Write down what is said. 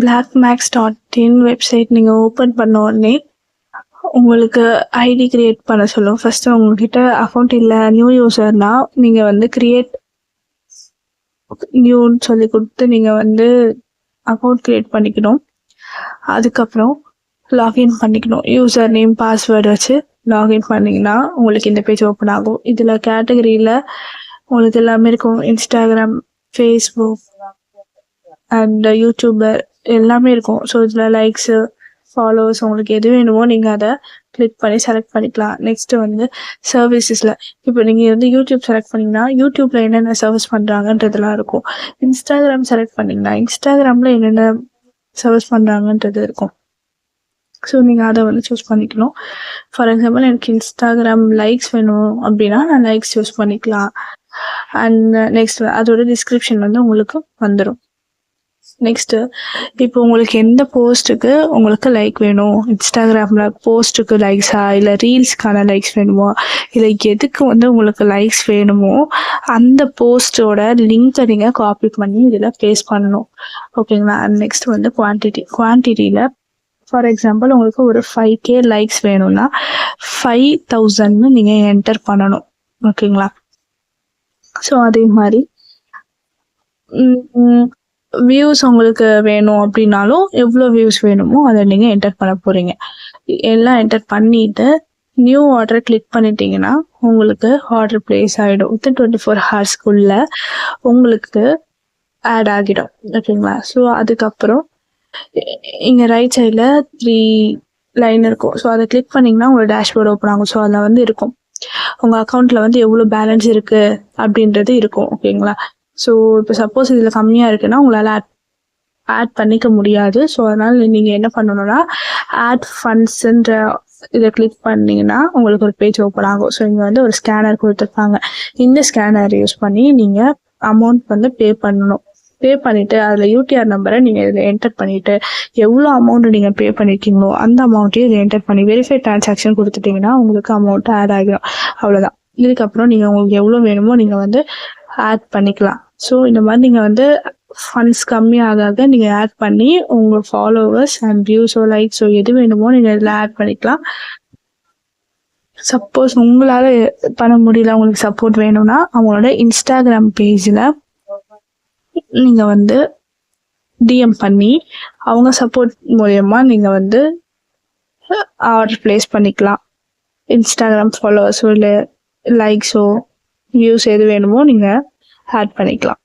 blackmax.in website நீங்கள் open பண்ண உடனே உங்களுக்கு ஐடி கிரியேட் பண்ண சொல்லும். ஃபஸ்ட்டு உங்ககிட்ட அக்கௌண்ட் இல்லை, நியூ யூசர்னா நீங்கள் வந்து கிரியேட் நியூன்னு சொல்லி கொடுத்து நீங்கள் வந்து அக்கௌண்ட் கிரியேட் பண்ணிக்கணும். அதுக்கப்புறம் லாகின் பண்ணிக்கணும். யூசர் நேம் பாஸ்வேர்டு வச்சு லாகின் பண்ணிங்கன்னா உங்களுக்கு இந்த பேஜ் ஓப்பன் ஆகும். இதில் கேட்டகரியில் உங்களுக்கு எல்லாமே இருக்கும். இன்ஸ்டாகிராம், ஃபேஸ்புக் அண்ட் யூடியூபர் எல்லாமே இருக்கும். ஸோ இதில் லைக்ஸு, ஃபாலோவர்ஸ் உங்களுக்கு எது வேணுமோ நீங்கள் அதை கிளிக் பண்ணி செலக்ட் பண்ணிக்கலாம். நெக்ஸ்ட்டு வந்து சர்வீசஸில் இப்போ நீங்கள் வந்து யூடியூப் செலக்ட் பண்ணிங்கன்னா யூடியூப்பில் என்னென்ன சர்வீஸ் பண்ணுறாங்கன்றதுலாம் இருக்கும். இன்ஸ்டாகிராம் செலக்ட் பண்ணிங்கன்னா இன்ஸ்டாகிராமில் என்னென்ன சர்வீஸ் பண்ணுறாங்கன்றது இருக்கும். ஸோ நீங்கள் அதை வந்து சூஸ் பண்ணிக்கணும். ஃபார் எக்ஸாம்பிள் எனக்கு இன்ஸ்டாகிராம் லைக்ஸ் வேணும் அப்படின்னா நான் லைக்ஸ் சூஸ் பண்ணிக்கலாம். அண்ட் நெக்ஸ்ட் அதோட டிஸ்கிரிப்ஷன் வந்து உங்களுக்கு வந்துடும். நெக்ஸ்ட்டு இப்போ உங்களுக்கு எந்த போஸ்ட்டுக்கு உங்களுக்கு லைக் வேணும், இன்ஸ்டாகிராமில் போஸ்ட்டுக்கு லைக்ஸா இல்லை ரீல்ஸ்க்கான லைக்ஸ் வேணுமோ இல்லை எதுக்கு வந்து உங்களுக்கு லைக்ஸ் வேணுமோ அந்த போஸ்ட்டோட லிங்க்கை நீங்கள் காப்பி பண்ணி இதில் பேஸ்ட் பண்ணணும். ஓகேங்களா. அண்ட் நெக்ஸ்ட் வந்து குவான்டிட்டியில் ஃபார் எக்ஸாம்பிள் உங்களுக்கு ஒரு 5K லைக்ஸ் வேணும்னா 5,000 நீங்கள் என்டர் பண்ணணும். ஓகேங்களா. ஸோ அதே மாதிரி வியூஸ் உங்களுக்கு வேணும் அப்படின்னாலும் எவ்வளோ வியூஸ் வேணுமோ அதை நீங்கள் என்டர் பண்ண போகிறீங்க. எல்லாம் என்டர் பண்ணிவிட்டு நியூ ஆர்டர் கிளிக் பண்ணிட்டீங்கன்னா உங்களுக்கு ஆர்டர் பிளேஸ் ஆகிடும். வித்தின் 24 ஹவர்ஸ்க்குள்ளே உங்களுக்கு ஆட் ஆகிடும். ஓகேங்களா. ஸோ அதுக்கப்புறம் இங்கே ரைட் சைடில் 3 லைன் இருக்கும். ஸோ அதை கிளிக் பண்ணிங்கன்னா உங்களோட டேஷ்போர்டு ஓப்பன் ஆகும். ஸோ அதில் வந்து இருக்கும் உங்கள் அக்கௌண்ட்டில் வந்து எவ்வளோ பேலன்ஸ் இருக்குது அப்படின்றது இருக்கும். ஓகேங்களா. ஸோ இப்போ சப்போஸ் இதில் கம்மியாக இருக்குன்னா உங்களால் ஆட் பண்ணிக்க முடியாது. ஸோ அதனால் நீங்கள் என்ன பண்ணணும்னா ஆட் ஃபண்ட்ஸுன்ற இதை கிளிக் பண்ணிங்கன்னா உங்களுக்கு ஒரு பேஜ் ஓப்பன் ஆகும். ஸோ இங்கே வந்து ஒரு ஸ்கேனர் கொடுத்துருப்பாங்க. இந்த ஸ்கேனர் யூஸ் பண்ணி நீங்கள் அமௌண்ட் வந்து பே பண்ணணும். பே பண்ணிவிட்டு அதில் யூடிஆர் நம்பரை நீங்கள் இதில் என்டர் பண்ணிவிட்டு எவ்வளோ அமௌண்ட்டு நீங்கள் பே பண்ணியிருக்கீங்களோ அந்த அமௌண்ட்டையும் இதில் என்டர் பண்ணி வெரிஃபை டிரான்சாக்ஷன் கொடுத்துட்டிங்கன்னா உங்களுக்கு அமௌண்ட்டு ஆட் ஆகிடும். அவ்வளோதான். இதுக்கப்புறம் நீங்கள் உங்களுக்கு எவ்வளோ வேணுமோ நீங்கள் வந்து ஆட் பண்ணிக்கலாம். ஸோ இந்த மாதிரி நீங்கள் வந்து ஃபண்ட்ஸ் கம்மியாக நீங்கள் ஆட் பண்ணி உங்கள் ஃபாலோவர்ஸ் அண்ட் வியூஸோ லைக்ஸோ எது வேணுமோ நீங்கள் இதில் ஆட் பண்ணிக்கலாம். சப்போஸ் உங்களால் பண்ண முடியல, உங்களுக்கு சப்போர்ட் வேணும்னா அவங்களோட இன்ஸ்டாகிராம் பேஜில் நீங்கள் வந்து டிஎம் பண்ணி அவங்க சப்போர்ட் மூலயமா நீங்கள் வந்து ஆர்டர் பிளேஸ் பண்ணிக்கலாம். இன்ஸ்டாகிராம் ஃபாலோவர்ஸோ இல்லை லைக்ஸோ வியூஸ் எது வேணுமோ நீங்கள் ஆட் பண்ணிக்கலாம்.